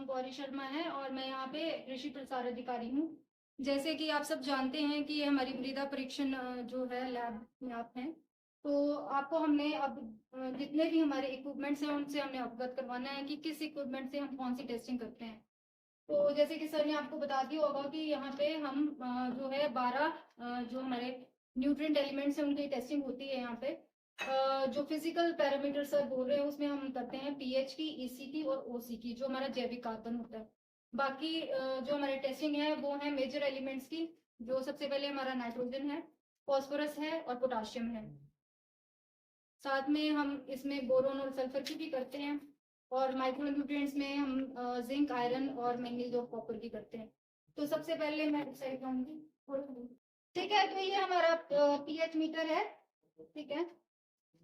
नाम गौरी शर्मा है और मैं यहाँ पे कृषि प्रसार अधिकारी हूँ। जैसे कि आप सब जानते हैं कि ये हमारी मृदा परीक्षण जो है लैब में आप हैं, तो आपको हमने अब जितने भी हमारे इक्विपमेंट्स हैं उनसे हमने अवगत करवाना है कि किस इक्विपमेंट से हम कौन सी टेस्टिंग करते हैं। तो जैसे कि सर ने आपको बता दिया होगा कि यहाँ पे हम जो है 12 जो हमारे न्यूट्रिएंट एलिमेंट्स हैं उनकी टेस्टिंग होती है यहाँ पे। जो फिजिकल पैरामीटर सर बोल रहे हैं उसमें हम करते हैं पीएच की, ईसी की और ओसी की, जो हमारा जैविक कार्बन होता है। बाकी जो हमारी टेस्टिंग है वो है मेजर एलिमेंट्स की, जो सबसे पहले हमारा नाइट्रोजन है, फास्फोरस है और पोटाशियम है। साथ में हम इसमें बोरोन और सल्फर की भी करते हैं और माइक्रो न्यूट्रिएंट्स में हम जिंक, आयरन और मैंगनीज और कॉपर की करते हैं। तो सबसे पहले मैं डिसाइड करूंगी, ठीक है। तो ये हमारा पीएच मीटर है, ठीक है।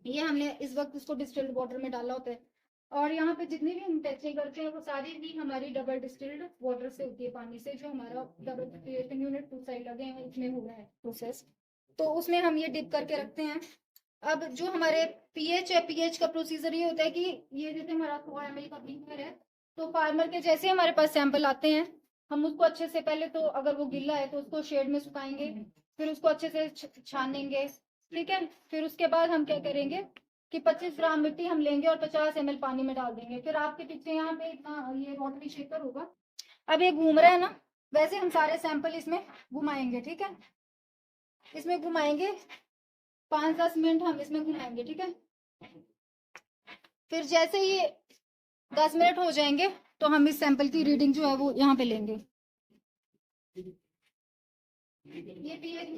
ये हमने इस वक्त इसको डिस्टिल्ड वाटर में डाला होता है और यहाँ पे जितनी भी हम टेस्टिंग करते हैं वो सारी भी हमारी डबल डिस्टिल्ड वाटर से होती है, पानी से, जो हमारा double distillation unit two side लगे हैं उसमें हुआ है प्रोसेस। तो उसमें हम ये डिप करके रखते हैं। अब जो हमारे पीएच है, पीएच का प्रोसीजर ये होता है कि ये जैसे हमारा 100 ml का बीकर है, तो फार्मर के जैसे हमारे पास सैंपल आते हैं हम उसको अच्छे से, पहले तो अगर वो गिल्ला है तो उसको शेड में सुखाएंगे, फिर उसको अच्छे से छानेंगे, ठीक है। फिर उसके बाद हम क्या करेंगे कि 25 ग्राम मिट्टी हम लेंगे और 50 ml पानी में डाल देंगे। फिर आपके पीछे यहाँ पे इतना ये रोटरी शेकर होगा, अब ये घूम रहा है ना, वैसे हम सारे सैंपल इसमें घुमाएंगे, ठीक है। इसमें घुमाएंगे 5-10 मिनट हम इसमें घुमाएंगे, ठीक है। फिर जैसे ही 10 मिनट हो जाएंगे तो हम इस सैंपल की रीडिंग जो है वो यहाँ पे लेंगे। ये पीएच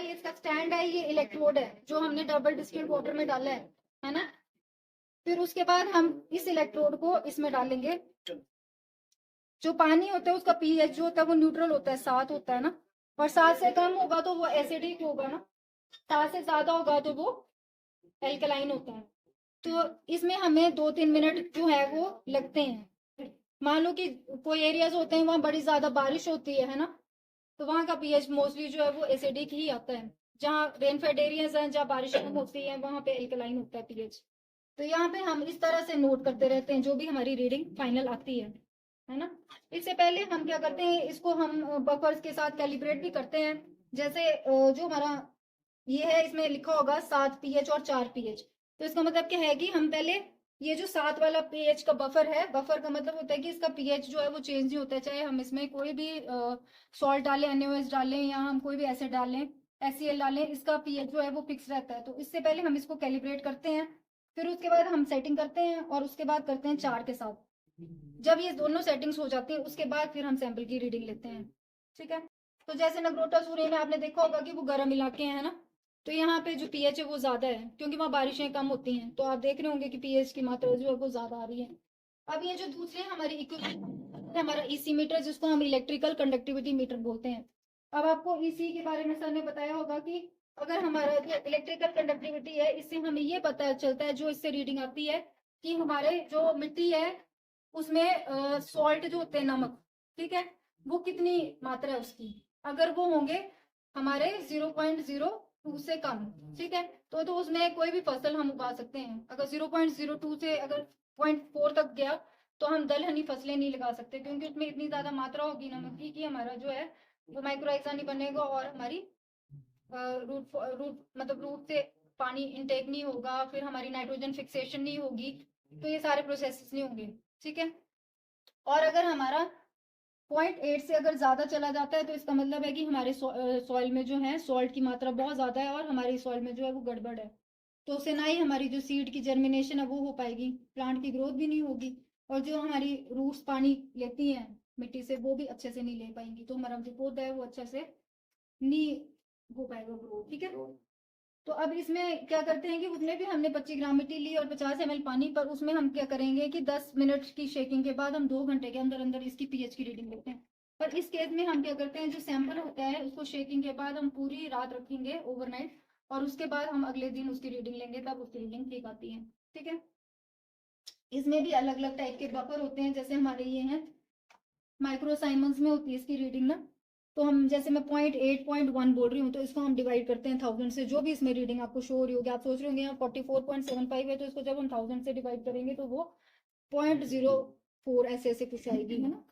इसका स्टैंड है, ये इलेक्ट्रोड है जो हमने डबल डिस्टिल्ड वाटर में डाला है ना। फिर उसके बाद हम इस इलेक्ट्रोड को इसमें डालेंगे। जो पानी होता है उसका पीएच जो होता है वो न्यूट्रल होता है, 7 होता है ना, और 7 से कम होगा तो वो एसिडिक होगा ना, 7 से ज्यादा होगा तो वो एल्कलाइन होता है। तो इसमें हमें 2-3 मिनट जो है वो लगते हैं। मान लो कि कोई एरियाज होते हैं वहां बड़ी ज्यादा बारिश होती है ना, तो वहां का पीएच मोस्टली जो है वो एसिडिक ही आता है। जहाँ रेनफेड एरियाज हैं, जहाँ बारिश कम होती है, वहां पे एल्कलाइन होता है पीएच। तो यहाँ पे हम इस तरह से नोट करते रहते हैं जो भी हमारी रीडिंग फाइनल आती है ना। इससे पहले हम क्या करते हैं, इसको हम बफर्स के साथ कैलिब्रेट भी करते हैं। जैसे जो हमारा ये है इसमें लिखा होगा 7 पीएच और 4 पीएच, तो इसका मतलब क्या है कि हम पहले ये जो 7 वाला पीएच का बफर है, बफर का मतलब होता है कि इसका पीएच जो है वो चेंज नहीं होता है, चाहे हम इसमें कोई भी सॉल्ट डालें, NaOH डालें या हम कोई भी एसिड डालें, HCl डालें, इसका पीएच जो है वो फिक्स रहता है। तो इससे पहले हम इसको कैलिब्रेट करते हैं, फिर उसके बाद हम सेटिंग करते हैं और उसके बाद करते हैं 4 के साथ। जब ये दोनों सेटिंग्स हो जाती है उसके बाद फिर हम सैंपल की रीडिंग लेते हैं, ठीक है। तो जैसे नगरोटा सूर्य में आपने देखा होगा कि वो गर्म इलाके हैं ना, तो यहाँ पे जो पीएच है वो ज्यादा है क्योंकि वहाँ बारिशें कम होती हैं, तो आप देख रहे होंगे कि पीएच की मात्रा जो है वो ज्यादा आ रही है। अब ये जो दूसरे हमारे इक्विपमेंट, हमारा ईसी मीटर जिसको हम इलेक्ट्रिकल कंडक्टिविटी मीटर बोलते हैं। अब आपको ईसी के बारे में सर ने बताया होगा कि अगर हमारा जो इलेक्ट्रिकल कंडक्टिविटी है इससे हमें ये पता चलता है, जो इससे रीडिंग आती है, कि हमारे जो मिट्टी है उसमें सॉल्ट जो होते हैं, नमक, ठीक है, वो कितनी मात्रा है उसकी। अगर वो होंगे हमारे 0.02 से कम, ठीक है, तो उसमें कोई भी फसल हम उगा सकते हैं। अगर 0.02 से अगर 0.4 तक गया तो हम दलहनी फसलें नहीं लगा सकते, क्योंकि उसमें इतनी ज्यादा मात्रा होगी नमक की कि हमारा जो है वो माइक्रोराइजा नहीं बनेगा और हमारी रूट से पानी इनटेक नहीं होगा, फिर हमारी नाइट्रोजन फिक्सेशन नहीं होगी, तो ये सारे प्रोसेस नहीं होंगे, ठीक है। और अगर हमारा 0.8 से अगर ज्यादा चला जाता है तो इसका मतलब है कि हमारे सॉइल में जो है सॉल्ट की मात्रा बहुत ज्यादा है और हमारी सॉइल में जो है वो गड़बड़ है। तो उससे ना ही हमारी जो सीड की जर्मिनेशन है वो हो पाएगी, प्लांट की ग्रोथ भी नहीं होगी, और जो हमारी रूट्स पानी लेती हैं मिट्टी से वो भी अच्छे से नहीं ले पाएंगी, तो हमारा जो पौधा है वो अच्छे से नहीं हो पाएगा ग्रोथ, ठीक है। तो अब इसमें क्या करते हैं कि उसमें भी हमने 25 ग्राम मिट्टी ली और 50 ml पानी, पर उसमें हम क्या करेंगे कि 10 मिनट की शेकिंग के बाद हम 2 घंटे के अंदर अंदर इसकी पीएच की रीडिंग लेते हैं। पर इस केस में हम क्या करते हैं, जो सैंपल होता है उसको शेकिंग के बाद हम पूरी रात रखेंगे ओवरनाइट, और उसके बाद हम अगले दिन उसकी रीडिंग लेंगे, तब उसकी रीडिंग ठीक आती है, ठीक है। इसमें भी अलग अलग टाइप के बफर होते हैं, जैसे हमारे ये हैं माइक्रो साइमंस में होती है इसकी रीडिंग ना। तो हम जैसे मैं 0.8 0.1 बोल रही हूँ, तो इसको हम डिवाइड करते हैं 1000 से, जो भी इसमें रीडिंग आपको शो हो रही होगी। आप सोच रहे होंगे यहाँ 44.75 है, तो इसको जब हम 1000 से डिवाइड करेंगे तो वो 0.0 4 ऐसे कुछ आएगी, है ना।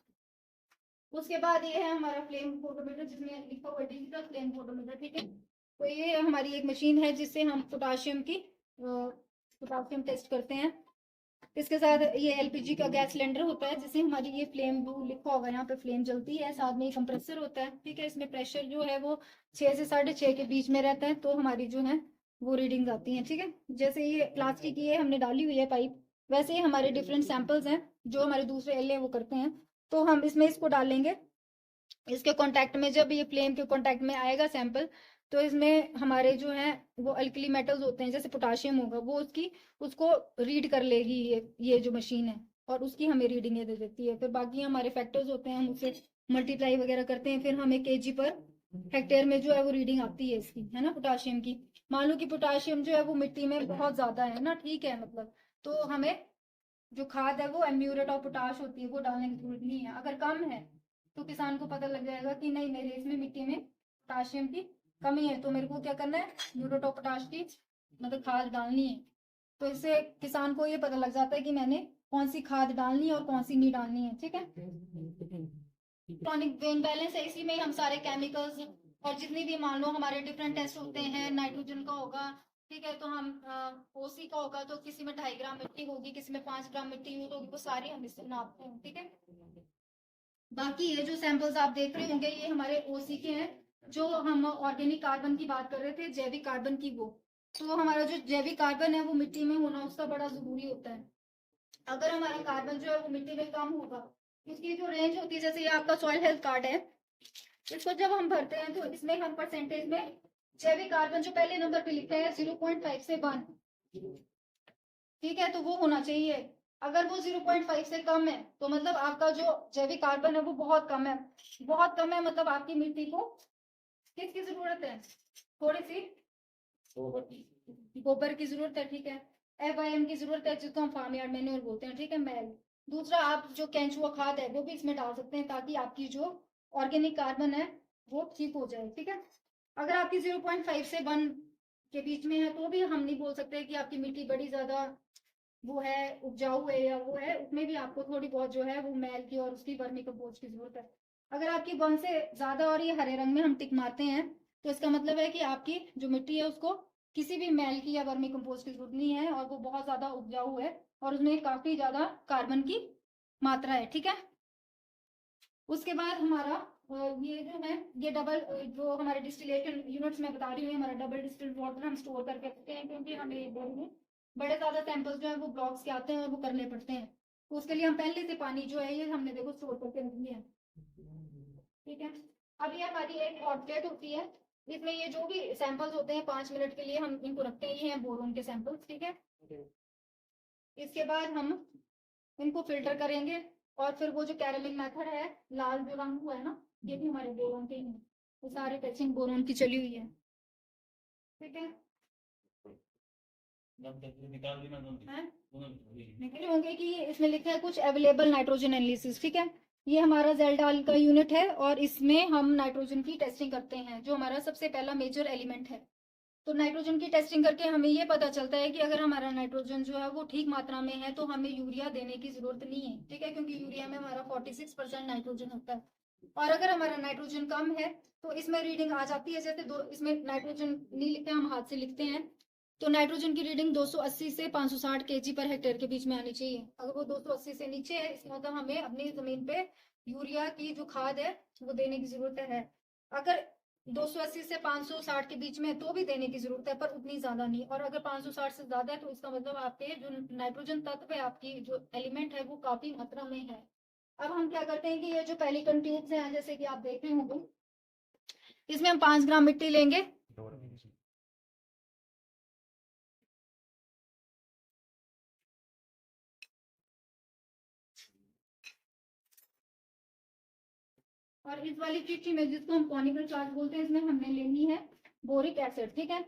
उसके बाद ये है हमारा फ्लेम फोटोमीटर, जिसमें लिखा हुआ डिजिटल फ्लेम फोटोमीटर, ठीक है। तो ये हमारी एक मशीन है जिससे हम पोटाशियम टेस्ट करते हैं। इसके साथ ये एलपीजी का गैस सिलेंडर होता है, जिससे हमारी ये फ्लेम जो लिखा होगा यहाँ पे फ्लेम जलती है। साथ में ये कंप्रेसर होता है, ठीक है। इसमें प्रेशर जो है वो 6 से 6.5 के बीच में रहता है, तो हमारी जो है वो रीडिंग आती है, ठीक है। जैसे ये प्लास्टिक की हमने डाली हुई है पाइप, वैसे ही हमारे डिफरेंट सैंपल्स हैं जो हमारे दूसरे एल वो करते हैं। तो हम इसमें इसको डालेंगे, इसके कांटेक्ट में जब ये फ्लेम के कांटेक्ट में आएगा सैंपल, तो इसमें हमारे जो है वो अल्कली मेटल्स होते हैं, जैसे पोटाशियम होगा, वो उसको रीड कर लेगी ये जो मशीन है, और उसकी हमें रीडिंग दे देती है। फिर बाकी हमारे फैक्टर्स होते हैं, हम उसे मल्टीप्लाई वगैरह करते हैं, फिर हमें केजी पर हेक्टेयर में जो है वो रीडिंग आती है इसकी, है ना, पोटाशियम की। मान लो कि पोटाशियम जो है वो मिट्टी में बहुत ज्यादा है ना, ठीक है, मतलब तो हमें जो खाद है वो म्यूरेट ऑफ पोटाश होती है, वो डालने की जरूरत नहीं है। अगर कम है तो किसान को पता लग जाएगा कि नहीं, मेरे इसमें मिट्टी में पोटाशियम की कमी है, तो मेरे को क्या करना है, म्यूरेट ऑफ पोटाश की मतलब खाद डालनी है। तो इससे किसान को ये पता लग जाता है कि मैंने कौन सी खाद डालनी है और कौन सी नहीं डालनी है, ठीक है। इलेक्ट्रॉनिक वेन बैलेंस है, इसी में हम सारे केमिकल्स और जितनी भी मान लो हमारे डिफरेंट टेस्ट होते हैं, नाइट्रोजन का होगा, ठीक है, तो हम ओसी का होगा, तो किसी में 2.5 ग्राम मिट्टी होगी, किसी में 5 ग्राम मिट्टी होगी, वो सारी हम इससे नापते हैं, ठीक है। बाकी ये जो सैंपल्स आप देख रहे होंगे ये हमारे ओसी के हैं। जो हम ऑर्गेनिक कार्बन की बात कर रहे थे, जैविक कार्बन की, वो तो हमारा जो जैविक कार्बन है वो मिट्टी में होना उसका बड़ा जरूरी होता है। अगर हमारा कार्बन जो है वो मिट्टी में कम होगा, इसकी जो रेंज होती है, जैसे ये आपका सॉइल हेल्थ कार्ड है, इसको जब हम भरते हैं तो इसमें हम परसेंटेज में जैविक कार्बन जो पहले नंबर पे लिखा है 0.5 से 1, ठीक है, तो वो होना चाहिए। अगर वो 0.5 से कम है तो मतलब आपका जो जैविक कार्बन है वो बहुत कम है। बहुत कम है मतलब आपकी मिट्टी को किसकी जरूरत है, थोड़ी सी गोबर की जरूरत है, ठीक है। FIM की जरूरत है, जिसको हम फार्म यार्ड मैन्योर बोलते हैं, ठीक है, मैल। दूसरा, आप जो केंचुआ खाद है वो भी इसमें डाल सकते हैं, ताकि आपकी जो ऑर्गेनिक कार्बन है वो ठीक हो जाए, ठीक है। अगर आपकी 0.5 से 1 के बीच में है तो भी हम नहीं बोल सकते कि आपकी मिट्टी बड़ी ज्यादा वो है, उपजाऊ है या वो है, उसमें भी आपको थोड़ी बहुत जो है वो मैल की और उसकी वर्मी कंपोस्ट की जरूरत है। अगर आपकी 1 से ज्यादा और ये हरे रंग में हम टिक मारते हैं, तो इसका मतलब है कि आपकी जो मिट्टी है उसको किसी भी मैल की या वर्मी कंपोस्ट की जरूरत नहीं है, और वो बहुत ज्यादा उपजाऊ है और उसमें काफी ज्यादा कार्बन की मात्रा है, ठीक है। उसके बाद हमारा ये जो है ये डबल जो हमारे डिस्टिलेशन यूनिट्स में बता रही हूँ, हमारा डबल डिस्टिल्ड वाटर हम स्टोर करके रखते हैं, क्योंकि हमें बड़े ज्यादा सैंपल्स जो है वो ब्लॉक्स के आते हैं और वो करने पड़ते हैं। तो उसके लिए हम पहले से पानी जो है ये हमने देखो स्टोर करके रख लिया है, ठीक है। अब ये हमारी एक हॉट प्लेट होती है, इसमें ये जो भी सैंपल्स होते हैं 5 मिनट के लिए हम इनको रखते हैं, ये हैं बोरोन के सैंपल्स, ठीक है। इसके बाद हम इनको फिल्टर करेंगे, और फिर वो जो कैरलिंग मेथड है, लाल जो रंग हुआ है ना, ये भी हमारे बोरोन के ही हैं, वो सारे टेस्टिंग बोरोन की चली हुई है, ठीक है। निकले होंगे कि इसमें लिखा है कुछ अवेलेबल नाइट्रोजन एनालिसिस, ठीक है। ये हमारा जेल्डाल का यूनिट है और इसमें हम नाइट्रोजन की टेस्टिंग करते हैं, जो हमारा सबसे पहला मेजर एलिमेंट है। तो नाइट्रोजन की टेस्टिंग करके हमें ये पता चलता है कि अगर हमारा नाइट्रोजन जो है वो ठीक मात्रा में है तो हमें यूरिया देने की जरूरत नहीं है, ठीक है, क्योंकि यूरिया में हमारा 46% नाइट्रोजन होता है। और अगर हमारा नाइट्रोजन कम है तो इसमें रीडिंग आ जाती है, जैसे दो इसमें नाइट्रोजन नहीं लिखते, हम हाथ से लिखते हैं, तो नाइट्रोजन की रीडिंग 280 से 560 केजी पर हेक्टेयर के बीच में आनी चाहिए। अगर वो 280 से नीचे है, इसका मतलब हमें अपनी जमीन पे यूरिया की जो खाद है वो देने की जरूरत है। अगर 280 से 560 के बीच में तो भी देने की जरूरत है, पर उतनी ज्यादा नहीं। और अगर 560 से ज्यादा है तो इसका मतलब आपके जो नाइट्रोजन तत्व है, आपकी जो एलिमेंट है, वो काफी मात्रा में है। अब हम क्या करते हैं कि ये जो पेलिकन ट्यूब्स हैं, जैसे कि आप देख रहे होंगे, इसमें हम 5 ग्राम मिट्टी लेंगे, और इस वाली चीटी में जिसको हम कॉनिकल चार्ज बोलते हैं, इसमें हमने लेनी है बोरिक एसिड, ठीक है।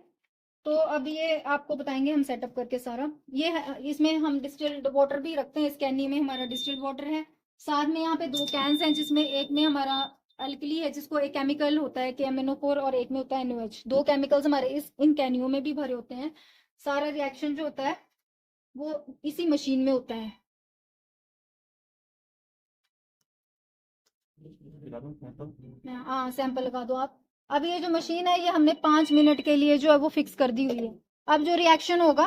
तो अब ये आपको बताएंगे हम सेटअप करके सारा। ये इसमें हम डिस्टिल्ड वाटर भी रखते हैं, इस कैनी में हमारा डिस्टिल्ड वाटर है। साथ में यहाँ पे 2 कैंस हैं, जिसमें एक में हमारा अल्कली है, जिसको एक केमिकल होता है KMnO4 और एक में होता है NOH। 2 केमिकल्स हमारे इन कैनियों में भी भरे होते हैं। सारा रिएक्शन जो होता है वो इसी मशीन में होता है। हाँ सैंपल लगा दो आप। अब ये जो मशीन है ये हमने 5 मिनट के लिए जो है वो फिक्स कर दी हुई है। अब जो रिएक्शन होगा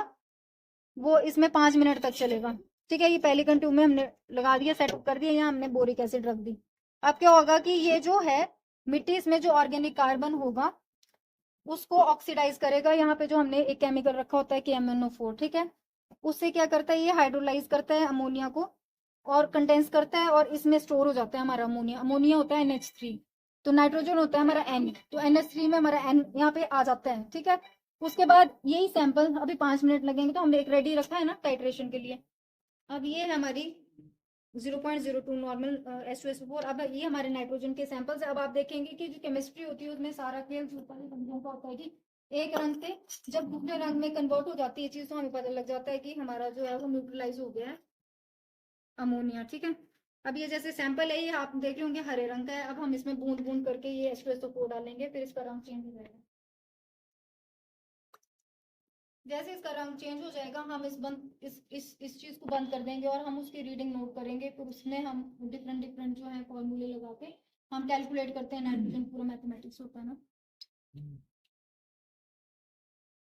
वो इसमें 5 मिनट तक चलेगा। ठीक है, ये पहली कंट्यूब में हमने लगा दिया, सेटअप कर दिया, यहाँ हमने बोरिक एसिड रख दी। अब क्या होगा कि ये जो है मिट्टी, इसमें जो ऑर्गेनिक कार्बन होगा उसको ऑक्सीडाइज करेगा। यहाँ पे जो हमने एक केमिकल रखा होता है KMnO4, ठीक है, उससे क्या करता है ये हाइड्रोलाइज करता है अमोनिया को और कंडेंस करता है और इसमें स्टोर हो जाता है हमारा अमोनिया। अमोनिया होता है NH3, तो नाइट्रोजन होता है हमारा N, तो NH3 में हमारा N यहाँ पे आ जाता है। ठीक है, उसके बाद यही सैंपल अभी 5 मिनट लगेंगे, तो हमने एक रेडी रखा है ना टाइट्रेशन के लिए। अब ये है हमारी 0.02 नॉर्मल H2SO4। अब ये हमारे नाइट्रोजन के सैंपल्स। अब आप देखेंगे कि जो केमिस्ट्री होती है उसमें सारा खेल समझने का होता है कि एक रंग से जब दूसरे रंग में कन्वर्ट हो जाती है चीज, तो हमें पता लग जाता है कि हमारा जो है वो न्यूट्रलाइज हो गया है अमोनिया। ठीक है, अब ये जैसे सैंपल है ये आप देख रहे होंगे हरे रंग का है। अब हम इसमें बूंद बूंद करके ये H2SO4 डालेंगे, फिर इसका रंग चेंज हो जाएगा। जैसे इसका रंग चेंज हो जाएगा हम इस चीज को बंद कर देंगे और हम उसकी रीडिंग नोट करेंगे। फिर उसमें हम डिफरेंट डिफरेंट जो है फॉर्मूले लगा के हम कैलकुलेट करते हैं। नाइट्रोजन पूरा मैथमेटिक्स होता है ना।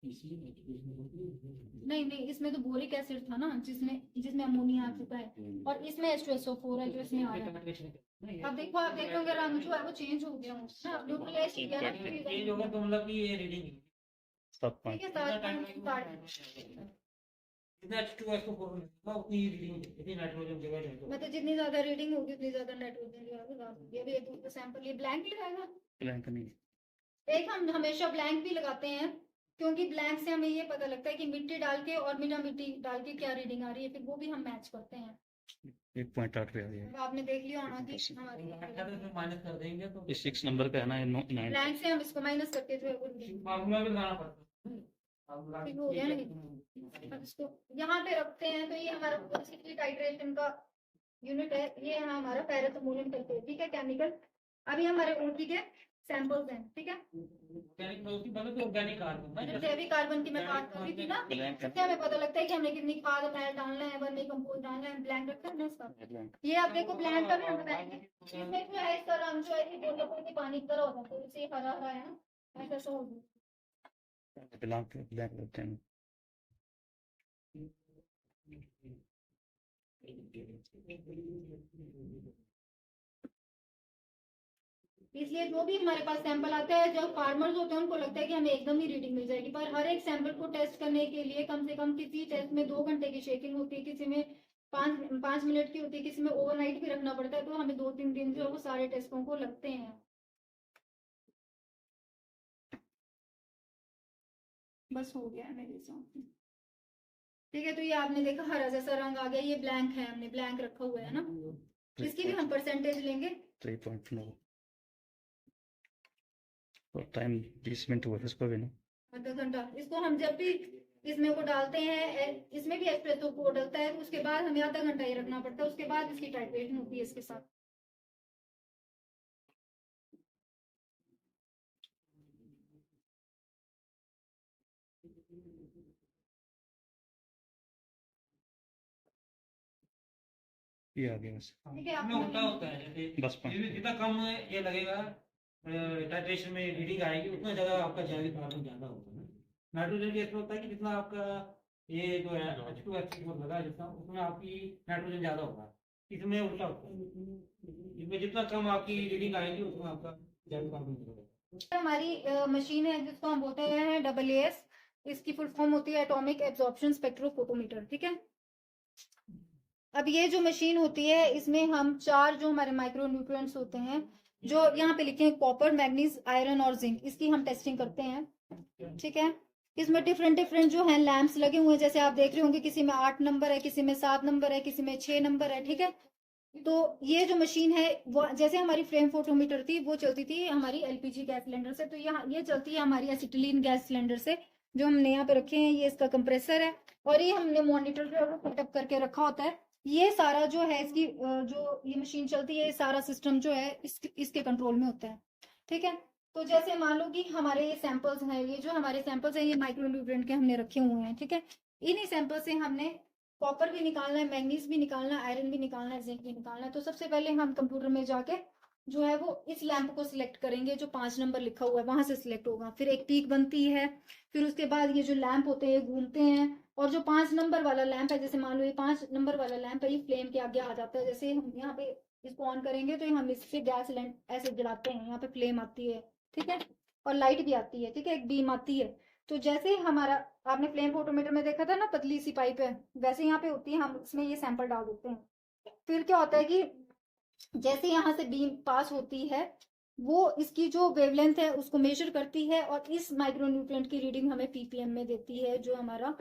नहीं नहीं, इसमें तो बोरिक एसिड था ना, जिसमें जिसमें अमोनिया आ चुका है, और इसमें H2SO4 है जो इसमें आ रहा है। अब देखो, आप देखोगे रंग जो है वो चेंज हो गया ना, न्यूट्रलाइज हो गया ना, चेंज होगा तो मतलब कि ये रीडिंग सब ठीक है। जितना H2SO4 होगा उतनी रीडिंग, इतनी नाइट्रोजन जगह है। मतलब जितनी ज्यादा रीडिंग होगी उतनी ज्यादा नाइट्रोजन लगाएगा। ये भी एक सैंपल, ये ब्लैंक लगाएगा। ब्लैंक नहीं, एक हम हमेशा ब्लैंक भी लगाते हैं, क्योंकि ब्लैंक से हमें ये पता लगता है कि मिट्टी डाल के और मीठा मिट्टी डाल के क्या रीडिंग आ रही है, फिर वो भी हम मैच करते हैं। 1.8 पे आ गया। अब आपने देख लिया होना कि हमारी माइनस कर देंगे तो ये 6 नंबर का है ना, ये 9। ब्लैंक से हम इसको माइनस करके जो है वो फार्मूला भी लगाना पड़ता है। ठीक हो गया नहीं। अब इसको यहाँ पे रखते हैं, तो ये हमारा टाइट्रेशन का यूनिट है। ये है हमारा पैराथर्मोनियम सल्फेट, ठीक है, केमिकल। अभी हमारे ओटी के सैंपल्स हैं, ठीक है। ऑर्गेनिक कार्बन, जैविक कार्बन की मैं बात कर रही थी ना, इससे हमें पता लगता है कि हमने कितनी खाद मैल डालना है, वर्मी कंपोस्ट डालना है। ब्लैंक रखा है ना इसका, ये आप देखो ब्लैंक का भी हम बताएंगे। इसमें जो है इसका रंग जो है ये गोल्डन की पानी की तरह होता है, तो इसे हरा हरा है ना, ऐसा शो हो गया। ब्लैंक लगते हैं। इसलिए जो भी हमारे पास सैंपल आता है, जो फार्मर्स होते हैं उनको लगता है कि हमें एकदम ही रीडिंग मिल जाएगी, पर हर एक सैंपल को टेस्ट करने के लिए कम से कम किसी टेस्ट में 2 घंटे की शेकिंग होती है, किसी में 5 मिनट की होती है, किसी में ओवरनाइट भी रखना पड़ता है। तो हमें 2-3 दिन जो है वो सारे टेस्टों को लगते हैं। बस हो गया मेरे हिसाब। ठीक है, तो ये आपने देखा हरा जैसा रंग आ गया, ये ब्लैंक है, हमने ब्लैंक रखा हुआ है ना। इसकी भी हम परसेंटेज लेंगे। 3.9 और टाइम 20 मिनट हुआ इसको भी ना, आधा घंटा। इसको हम जब भी इसमें वो डालते हैं, इसमें भी एस्प्रेसो को डलता है, तो उसके बाद हमें आधा घंटा ही रखना पड़ता है। उसके बाद इसकी टाइट्रेशन होती है इसके साथ। ये आ गया बस। ठीक है, इसमें उल्टा होता है, जैसे बस जितना कम ये लगेगा टाइट्रेशन में रीडिंग आएगी, उतना ज्यादा आपका जैविक कार्बन ज्यादा होगा ना। नाइट्रोजन केस में होता है कि जितना आपका ये जो है H2SO4 लगा जितना, उसमें आपकी नाइट्रोजन ज्यादा होगा। इसमें उल्टा होता है, इसमें जितना कम आपकी रीडिंग आएगी उतना आपका जैविक कार्बन होगा। हमारी मशीन है जिसको हम बोलते हैं AAS। इसकी फुल फॉर्म होती है एटॉमिक एब्जॉर्प्शन स्पेक्ट्रोफोटोमीटर, ठीक है। अब ये जो मशीन होती है इसमें हम 4 जो हमारे माइक्रो न्यूट्रिएंट्स होते हैं, जो यहाँ पे लिखे हैं कॉपर, मैग्नीज, आयरन और जिंक, इसकी हम टेस्टिंग करते हैं। ठीक है, इसमें डिफरेंट डिफरेंट जो है लैंप्स लगे हुए हैं, जैसे आप देख रहे होंगे किसी में 8 नंबर है, किसी में 7 नंबर है, किसी में 6 नंबर है। ठीक है, तो ये जो मशीन है वो जैसे हमारी फ्लेम फोटोमीटर थी वो चलती थी हमारी LPG गैस सिलेंडर से, तो यहाँ ये चलती है हमारी एसिटिलीन गैस सिलेंडर से, जो हमने यहाँ पे रखे हैं। ये इसका कंप्रेसर है और ये हमने मॉनिटर जो है वो सेटअप करके रखा होता है। ये सारा जो है इसकी जो ये मशीन चलती है, ये सारा सिस्टम जो है इसके कंट्रोल में होता है। ठीक है, तो जैसे मान लो कि हमारे ये सैंपल्स हैं, ये जो हमारे सैंपल्स हैं ये माइक्रो न्यूट्रिएंट के हमने रखे हुए हैं। ठीक है, इन्हीं सैंपल से हमने कॉपर भी निकालना है, मैग्नीज भी निकालना है, आयरन भी निकालना है, जिंक भी निकालना है। तो सबसे पहले हम कंप्यूटर में जाके जो है वो इस लैंप को सिलेक्ट करेंगे, जो 5 नंबर लिखा हुआ है वहां से सिलेक्ट होगा, फिर एक पीक बनती है, फिर उसके बाद ये जो लैंप होते हैं घूमते हैं, और जो 5 नंबर वाला लैंप है, जैसे मान लो ये 5 नंबर वाला लैंप है, ये फ्लेम के आगे आ जाता है। जैसे हम यहाँ पे इसको ऑन करेंगे तो हम इससे गैस सिलेंडर ऐसे जलाते हैं, यहाँ पे फ्लेम आती है, ठीक है, और लाइट भी आती है, ठीक है, एक बीम आती है। तो जैसे हमारा, आपने फ्लेम फोटोमीटर में देखा था ना, पतली सी पाइप है, वैसे यहाँ पे होती है, हम इसमें ये सैंपल डाल देते हैं। फिर क्या होता है कि जैसे यहाँ से बीम पास होती है, वो इसकी जो वेवलेंथ है उसको मेजर करती है, और इस माइक्रोन्यूट्रिएंट की रीडिंग हमें पीपीएम में देती है, जो हमारा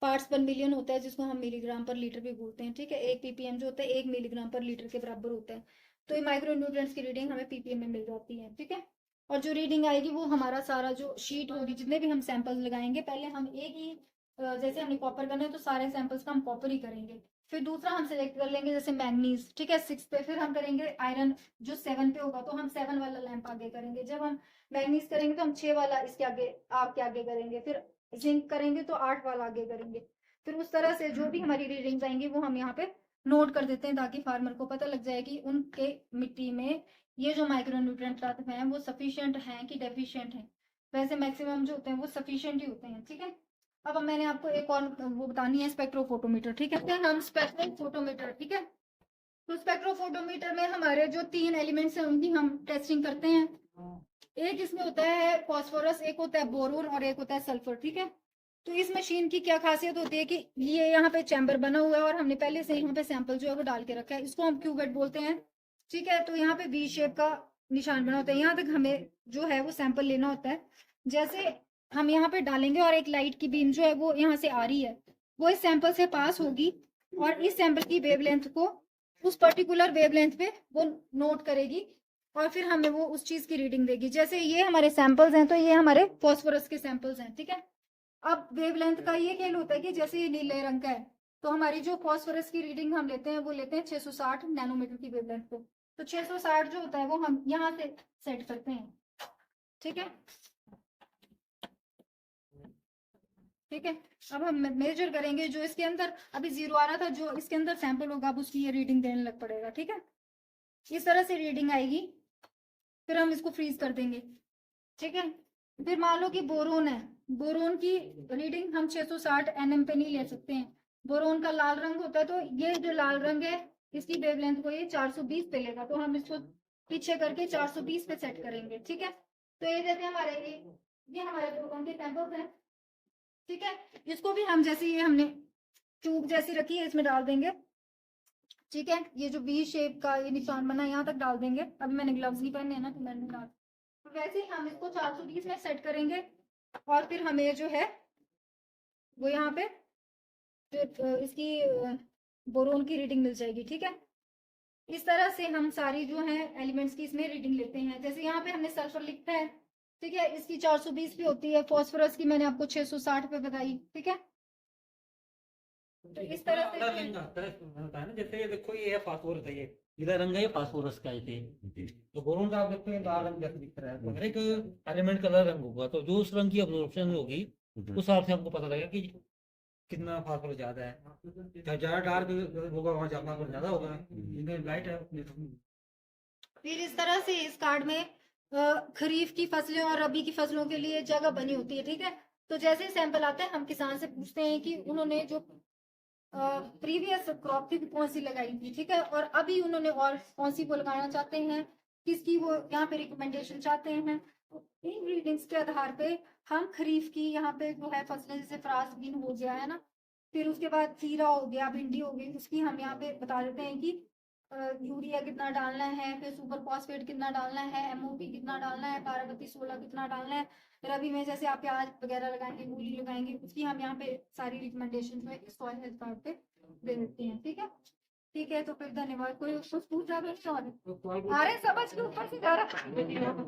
पार्ट्स पर मिलियन होता है, जिसको हम मिलीग्राम पर लीटर भी बोलते हैं, ठीक है। एक पीपीएम जो होता है 1 मिलीग्राम पर लीटर के बराबर होता है। तो ये माइक्रोन्यूट्रिएंट्स की रीडिंग हमें पीपीएम में मिल जाती है, ठीक है। और जो रीडिंग आएगी वो हमारा सारा जो शीट होगी, जितने भी हम सैंपल्स लगाएंगे, पहले हम एक ही जैसे हमने कॉपर करना है तो सारे सैंपल्स का हम कॉपर ही करेंगे। फिर दूसरा हम सेलेक्ट कर लेंगे जैसे मैग्नीज, ठीक है, 6 पे। फिर हम करेंगे आयरन, जो 7 पे होगा तो हम 7 वाला लैंप आगे करेंगे। जब हम मैग्नीज करेंगे तो हम 6 वाला इसके आगे आपके आगे करेंगे। फिर जिंक करेंगे तो 8 वाला आगे करेंगे। फिर उस तरह से जो भी हमारी रीडिंग्स आएंगी वो हम यहाँ पे नोट कर देते हैं, ताकि फार्मर को पता लग जाए कि उनके मिट्टी में ये जो माइक्रोन्यूट्रिएंट तत्व हैं वो सफिशिएंट हैं कि डेफिशिएंट हैं। वैसे मैक्सिमम जो होते हैं वो सफिशिएंट ही होते हैं, ठीक है। अब मैंने आपको एक और वो बतानी है, स्पेक्ट्रोफोटोमीटर, ठीक है। हम स्पेक्ट्रोफोटोमीटर, ठीक है, तो स्पेक्ट्रोफोटोमीटर में हमारे जो 3 एलिमेंट्स हैं उनकी हम टेस्टिंग करते हैं। एक इसमें होता है फॉस्फोरस, एक होता है बोरोन और एक होता है सल्फर, ठीक है। तो इस मशीन की क्या खासियत होती है कि ये यहाँ पे चैम्बर बना हुआ है और हमने पहले से यहाँ पे सैंपल जो है वो डाल के रखा है, इसको हम क्यूवेट बोलते हैं, ठीक है। तो यहाँ पे वी शेप का निशान बना होता है, यहाँ तक हमें जो है वो सैंपल लेना होता है। जैसे हम यहाँ पे डालेंगे और एक लाइट की बीम जो है वो यहाँ से आ रही है, वो इस सैंपल से पास होगी और इस सैंपल की वेवलेंथ को उस पर्टिकुलर वेवलेंथ पे वो नोट करेगी और फिर हमें वो उस चीज की रीडिंग देगी। जैसे ये हमारे सैंपल्स हैं तो ये हमारे फॉस्फोरस के सैंपल्स हैं, ठीक है। अब वेवलेंथ का ये खेल होता है कि जैसे ये नीले रंग का है तो हमारी जो फॉस्फोरस की रीडिंग हम लेते हैं वो लेते हैं 660 नैनोमीटर की वेवलेंथ पे। तो 660 जो होता है वो हम यहाँ से सेट करते हैं, ठीक है, ठीक है। अब हम मेजर करेंगे, जो इसके अंदर अभी 0 आ रहा था, जो इसके अंदर सैंपल होगा अब उसकी ये रीडिंग देने लग पड़ेगा, ठीक है। इस तरह से रीडिंग आएगी, फिर हम इसको फ्रीज कर देंगे, ठीक है। फिर मान लो कि बोरोन है, बोरोन की रीडिंग हम 660 nm पे नहीं ले सकते हैं, बोरोन का लाल रंग होता है, तो ये जो लाल रंग है इसकी वेवलेंथ को ये 420 पे लेगा, तो हम इसको पीछे करके 420 पे सेट करेंगे, ठीक है। तो ये जैसे हमारे ये हमारे बोरोन के सैंपल्स हैं, ठीक है। इसको भी हम जैसे ये हमने ट्यूब जैसी रखी है इसमें डाल देंगे, ठीक है। ये जो वी शेप का ये निशान बना यहाँ तक डाल देंगे। अभी मैंने ग्लव्स नहीं पहने हैं ना तो मैंने डाल, तो वैसे ही हम इसको 420 में सेट करेंगे और फिर हमें जो है वो यहाँ पे जो इसकी बोरोन की रीडिंग मिल जाएगी, ठीक है। इस तरह से हम सारी जो है एलिमेंट्स की इसमें रीडिंग लेते हैं। जैसे यहाँ पे हमने सल्फर लिखा है, ठीक है, इसकी 420 पे होती है, फॉस्फोरस की मैंने आपको 660 पे बताई, ठीक है। तो इस तरह से रंग आता है ना, जैसे ये देखो ये है फास्फोरस है, ये नीला रंग है, ये फास्फोरस का है। तो बोरोन का आप देखो ये लाल रंग जैसे दिख रहा है, तो हर एक एलिमेंट का अलग रंग होगा, तो जो उस रंग की अब्जॉर्प्शन होगी उस हिसाब से हमको पता लगेगा कि कितना फास्फोरस ज्यादा है। जहाँ ज्यादा डार्क होगा वहाँ फास्फोरस ज्यादा होगा, जिनका लाइट है उतने कम। फिर इस तरह से इस कार्ड में खरीफ की फसलें और रबी की फसलों के लिए जगह बनी होती है, ठीक है। तो जैसे सैंपल आता है हम किसान से पूछते हैं कि उन्होंने जो प्रीवियस क्रॉप थी कौन सी लगाई थी, ठीक है, और अभी उन्होंने और कौन सी वो लगाना चाहते हैं, किसकी वो यहाँ पे रिकमेंडेशन चाहते हैं। तो इन रीडिंग्स के आधार पे हम खरीफ की यहाँ पे जो है फसलें, जैसे फ्रास बीन हो गया है ना, फिर उसके बाद खीरा हो गया, भिंडी हो गई, उसकी हम यहाँ पे बता देते हैं कि यूरिया कितना डालना है, फिर सुपर फॉस्फेट कितना डालना है, एमओपी कितना डालना है, 12-32-16 कितना डालना है। रबी में जैसे आप प्याज वगैरह लगाएंगे, मूली लगाएंगे, उसकी हम यहाँ पे सारी रिकमेंडेशन में सॉइल हेल्थ कार्ड पे दे देते हैं, ठीक है। ठीक है, तो फिर धन्यवाद। कोई कुछ पूछ रहा है? आ रहे समझ के ऊपर से जा रहा